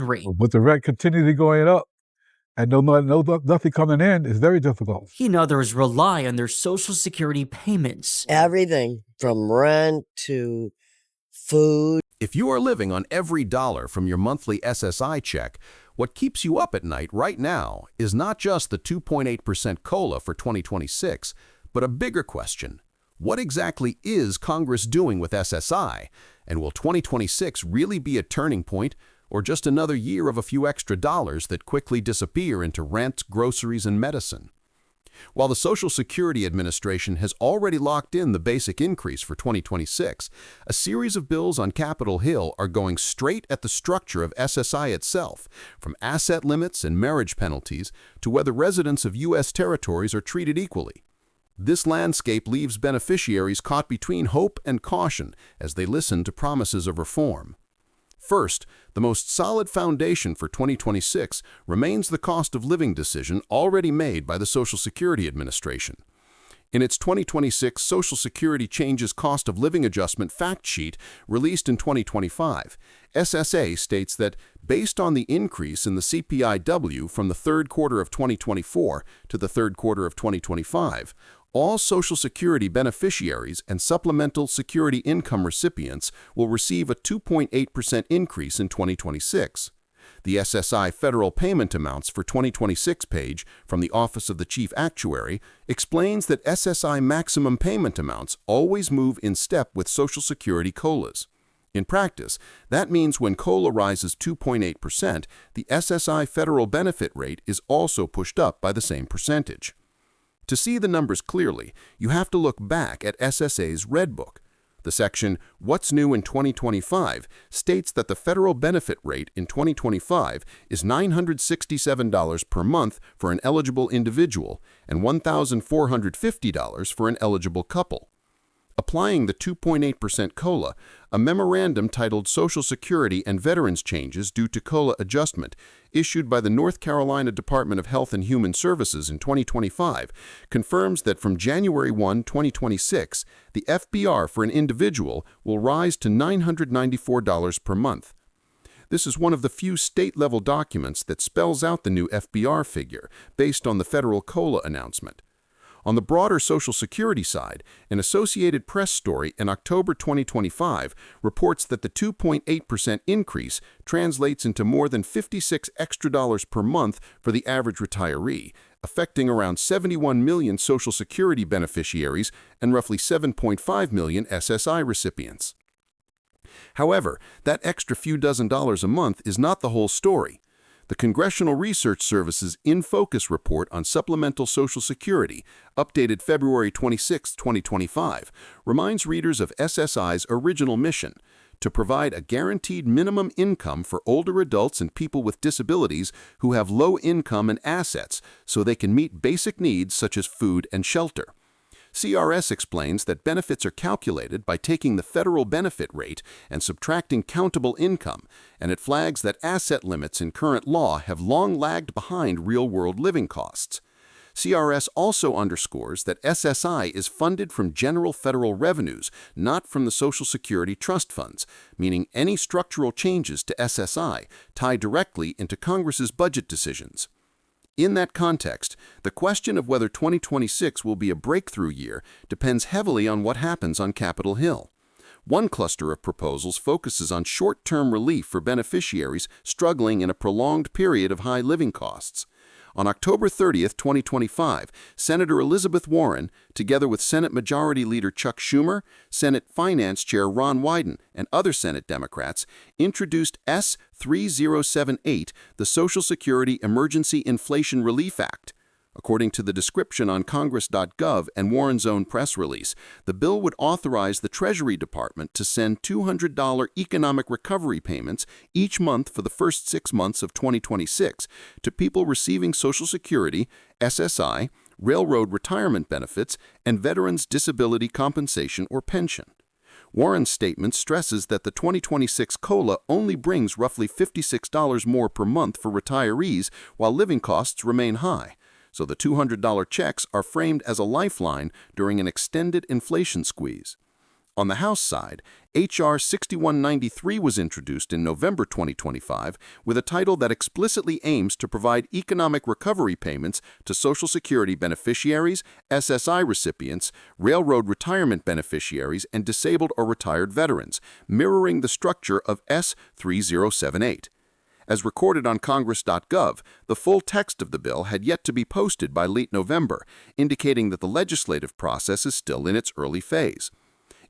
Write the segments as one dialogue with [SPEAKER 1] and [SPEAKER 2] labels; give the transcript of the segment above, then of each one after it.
[SPEAKER 1] With the rent continually going up and nothing coming in, it's very difficult.
[SPEAKER 2] He and others rely on their Social Security payments.
[SPEAKER 3] Everything from rent to food.
[SPEAKER 4] If you are living on every dollar from your monthly SSI check, what keeps you up at night right now is not just the 2.8% COLA for 2026, but a bigger question. What exactly is Congress doing with SSI? And will 2026 really be a turning point, or just another year of a few extra dollars that quickly disappear into rent, groceries, and medicine? While the Social Security Administration has already locked in the basic increase for 2026, a series of bills on Capitol Hill are going straight at the structure of SSI itself, from asset limits and marriage penalties to whether residents of U.S. territories are treated equally. This landscape leaves beneficiaries caught between hope and caution as they listen to promises of reform. First, the most solid foundation for 2026 remains the cost of living decision already made by the Social Security Administration. In its 2026 Social Security Changes Cost of Living Adjustment Fact Sheet released in 2025, SSA states that based on the increase in the CPIW from the third quarter of 2024 to the third quarter of 2025, all Social Security beneficiaries and Supplemental Security Income recipients will receive a 2.8% increase in 2026. The SSI federal payment amounts for 2026 page from the Office of the Chief Actuary explains that SSI maximum payment amounts always move in step with Social Security COLAs. In practice, that means when COLA rises 2.8%, the SSI federal benefit rate is also pushed up by the same percentage. To see the numbers clearly, you have to look back at SSA's Red Book. The section, What's New in 2025, states that the federal benefit rate in 2025 is $967 per month for an eligible individual and $1,450 for an eligible couple. Applying the 2.8% COLA, a memorandum titled Social Security and Veterans Changes Due to COLA Adjustment, issued by the North Carolina Department of Health and Human Services in 2025, confirms that from January 1, 2026, the FBR for an individual will rise to $994 per month. This is one of the few state-level documents that spells out the new FBR figure based on the federal COLA announcement. On the broader Social Security side, an Associated Press story in October 2025 reports that the 2.8% increase translates into more than $56 extra per month for the average retiree, affecting around 71 million Social Security beneficiaries and roughly 7.5 million SSI recipients. However, that extra few dozen dollars a month is not the whole story. The Congressional Research Service's In Focus report on supplemental Social Security, updated February 26, 2025, reminds readers of SSI's original mission: to provide a guaranteed minimum income for older adults and people with disabilities who have low income and assets so they can meet basic needs such as food and shelter. CRS explains that benefits are calculated by taking the federal benefit rate and subtracting countable income, and it flags that asset limits in current law have long lagged behind real-world living costs. CRS also underscores that SSI is funded from general federal revenues, not from the Social Security trust funds, meaning any structural changes to SSI tie directly into Congress's budget decisions. In that context, the question of whether 2026 will be a breakthrough year depends heavily on what happens on Capitol Hill. One cluster of proposals focuses on short-term relief for beneficiaries struggling in a prolonged period of high living costs. On October 30, 2025, Senator Elizabeth Warren, together with Senate Majority Leader Chuck Schumer, Senate Finance Chair Ron Wyden, and other Senate Democrats, introduced S.3078, the Social Security Emergency Inflation Relief Act. According to the description on Congress.gov and Warren's own press release, the bill would authorize the Treasury Department to send $200 economic recovery payments each month for the first 6 months of 2026 to people receiving Social Security, SSI, railroad retirement benefits, and veterans' disability compensation or pension. Warren's statement stresses that the 2026 COLA only brings roughly $56 more per month for retirees while living costs remain high. So the $200 checks are framed as a lifeline during an extended inflation squeeze. On the House side, H.R. 6193 was introduced in November 2025 with a title that explicitly aims to provide economic recovery payments to Social Security beneficiaries, SSI recipients, railroad retirement beneficiaries, and disabled or retired veterans, mirroring the structure of S.3078. As recorded on Congress.gov, the full text of the bill had yet to be posted by late November, indicating that the legislative process is still in its early phase.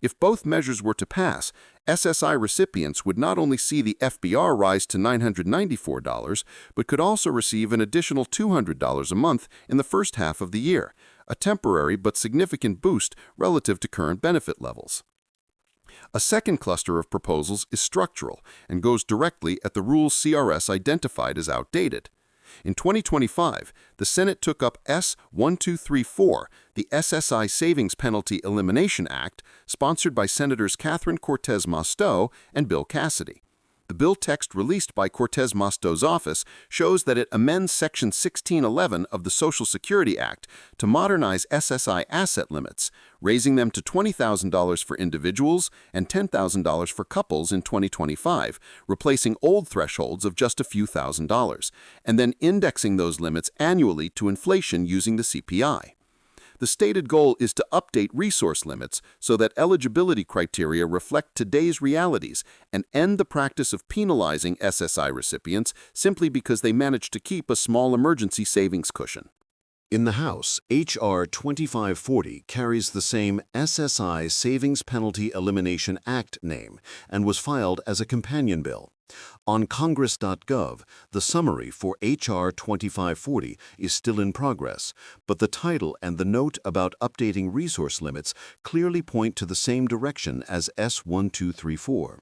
[SPEAKER 4] If both measures were to pass, SSI recipients would not only see the FBR rise to $994, but could also receive an additional $200 a month in the first half of the year, a temporary but significant boost relative to current benefit levels. A second cluster of proposals is structural and goes directly at the rules CRS identified as outdated. In 2025, the Senate took up S.1234, the SSI Savings Penalty Elimination Act, sponsored by Senators Catherine Cortez Masto and Bill Cassidy. The bill text released by Cortez Masto's office shows that it amends Section 1611 of the Social Security Act to modernize SSI asset limits, raising them to $20,000 for individuals and $10,000 for couples in 2025, replacing old thresholds of just a few $1,000s, and then indexing those limits annually to inflation using the CPI. The stated goal is to update resource limits so that eligibility criteria reflect today's realities and end the practice of penalizing SSI recipients simply because they managed to keep a small emergency savings cushion.
[SPEAKER 5] In the House, H.R. 2540 carries the same SSI Savings Penalty Elimination Act name and was filed as a companion bill. On Congress.gov, the summary for H.R. 2540 is still in progress, but the title and the note about updating resource limits clearly point to the same direction as S.1234.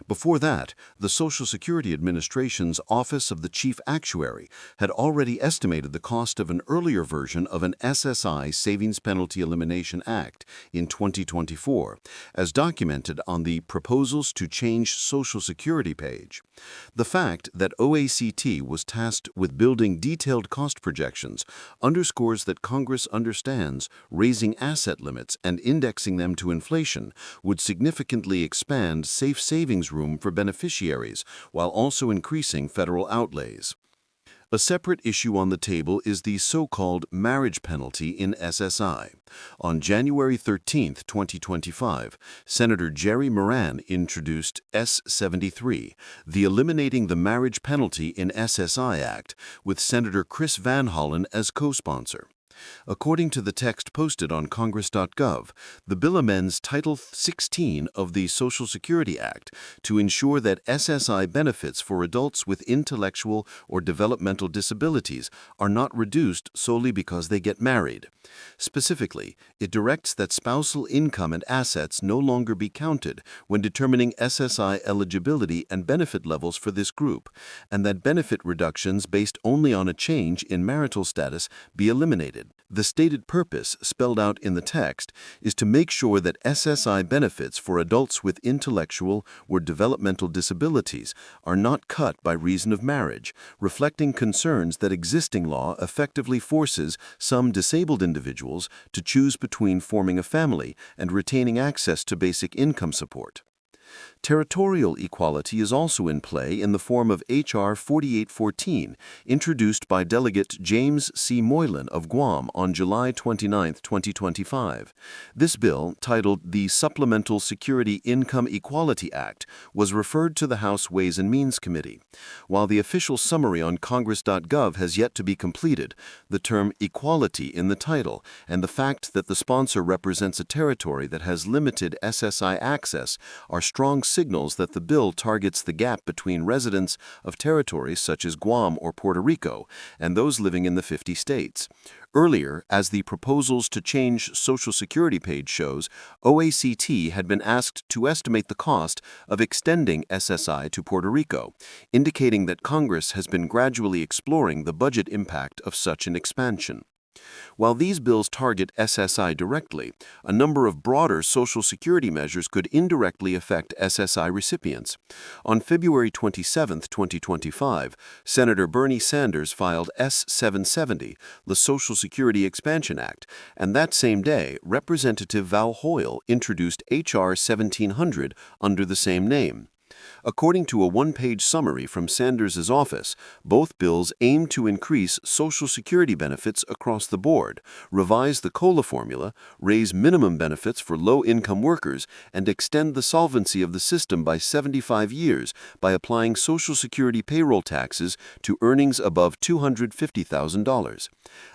[SPEAKER 5] Before that, the Social Security Administration's Office of the Chief Actuary had already estimated the cost of an earlier version of an SSI Savings Penalty Elimination Act in 2024, as documented on the Proposals to Change Social Security page. The fact that OACT was tasked with building detailed cost projections underscores that Congress understands raising asset limits and indexing them to inflation would significantly expand safe savings room for beneficiaries while also increasing federal outlays. A separate issue on the table is the so-called marriage penalty in SSI. On January 13, 2025, Senator Jerry Moran introduced S.73, the Eliminating the Marriage Penalty in SSI Act, with Senator Chris Van Hollen as co-sponsor. According to the text posted on Congress.gov, the bill amends Title 16 of the Social Security Act to ensure that SSI benefits for adults with intellectual or developmental disabilities are not reduced solely because they get married. Specifically, it directs that spousal income and assets no longer be counted when determining SSI eligibility and benefit levels for this group, and that benefit reductions based only on a change in marital status be eliminated. The stated purpose, spelled out in the text, is to make sure that SSI benefits for adults with intellectual or developmental disabilities are not cut by reason of marriage, reflecting concerns that existing law effectively forces some disabled individuals to choose between forming a family and retaining access to basic income support. Territorial equality is also in play in the form of H.R. 4814, introduced by Delegate James C. Moylan of Guam on July 29, 2025. This bill, titled the Supplemental Security Income Equality Act, was referred to the House Ways and Means Committee. While the official summary on Congress.gov has yet to be completed, the term equality in the title and the fact that the sponsor represents a territory that has limited SSI access are strong signals that the bill targets the gap between residents of territories such as Guam or Puerto Rico and those living in the 50 states. Earlier, as the Proposals to Change Social Security page shows, OACT had been asked to estimate the cost of extending SSI to Puerto Rico, indicating that Congress has been gradually exploring the budget impact of such an expansion. While these bills target SSI directly, a number of broader Social Security measures could indirectly affect SSI recipients. On February 27, 2025, Senator Bernie Sanders filed S.770, the Social Security Expansion Act, and that same day, Representative Val Hoyle introduced H.R. 1700 under the same name. According to a one-page summary from Sanders' office, both bills aim to increase Social Security benefits across the board, revise the COLA formula, raise minimum benefits for low-income workers, and extend the solvency of the system by 75 years by applying Social Security payroll taxes to earnings above $250,000.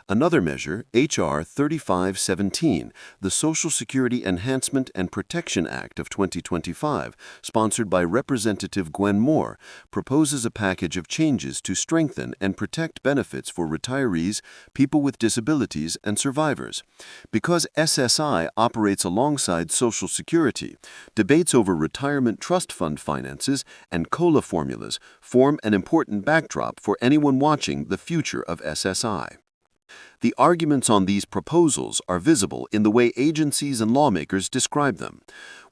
[SPEAKER 5] Another measure, H.R. 3517, the Social Security Enhancement and Protection Act of 2025, sponsored by Representative Gwen Moore, proposes a package of changes to strengthen and protect benefits for retirees, people with disabilities, and survivors. Because SSI operates alongside Social Security, debates over retirement trust fund finances and COLA formulas form an important backdrop for anyone watching the future of SSI. The arguments on these proposals are visible in the way agencies and lawmakers describe them.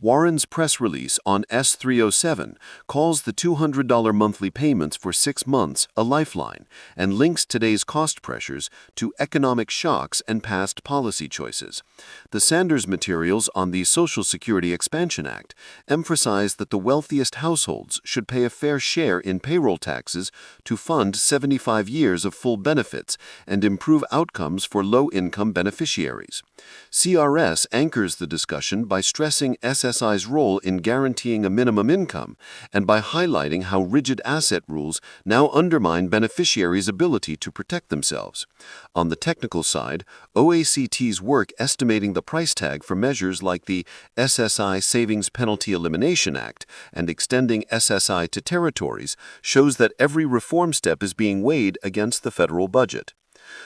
[SPEAKER 5] Warren's press release on S.3078 calls the $200 monthly payments for 6 months a lifeline and links today's cost pressures to economic shocks and past policy choices. The Sanders materials on the Social Security Expansion Act emphasize that the wealthiest households should pay a fair share in payroll taxes to fund 75 years of full benefits and improve outcomes for low-income beneficiaries. CRS anchors the discussion by stressing SSI's role in guaranteeing a minimum income and by highlighting how rigid asset rules now undermine beneficiaries' ability to protect themselves. On the technical side, OACT's work estimating the price tag for measures like the SSI Savings Penalty Elimination Act and extending SSI to territories shows that every reform step is being weighed against the federal budget.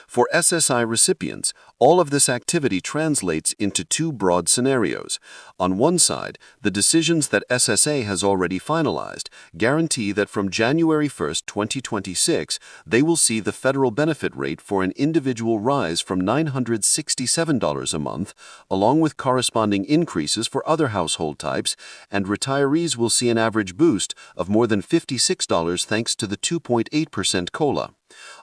[SPEAKER 5] For SSI recipients, all of this activity translates into two broad scenarios. On one side, the decisions that SSA has already finalized guarantee that from January 1, 2026, they will see the federal benefit rate for an individual rise from $967 a month, along with corresponding increases for other household types, and retirees will see an average boost of more than $56 thanks to the 2.8% COLA.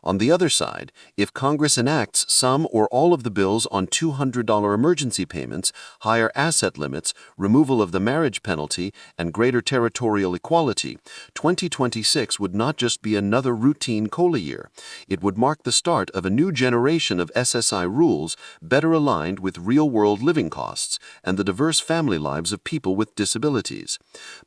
[SPEAKER 5] On the other side, if Congress enacts some or all of the bills on $200 emergency payments, higher asset limits, removal of the marriage penalty, and greater territorial equality, 2026 would not just be another routine COLA year. It would mark the start of a new generation of SSI rules better aligned with real-world living costs and the diverse family lives of people with disabilities.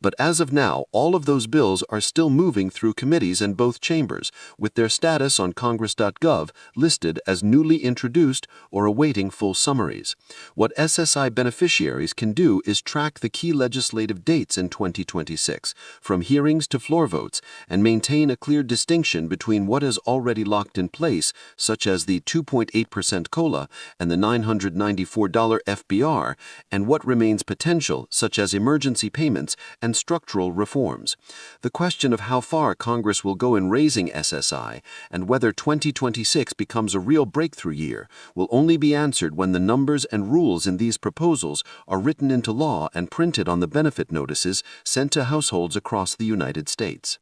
[SPEAKER 5] But as of now, all of those bills are still moving through committees in both chambers, with their status on Congress.gov listed as newly introduced or awaiting full summaries. What SSI beneficiaries can do is track the key legislative dates in 2026, from hearings to floor votes, and maintain a clear distinction between what is already locked in place, such as the 2.8% COLA and the $994 FBR, and what remains potential, such as emergency payments and structural reforms. The question of how far Congress will go in raising SSI and whether 2026 becomes a real breakthrough year will only be answered when the numbers and rules in these proposals are written into law and printed on the benefit notices sent to households across the United States.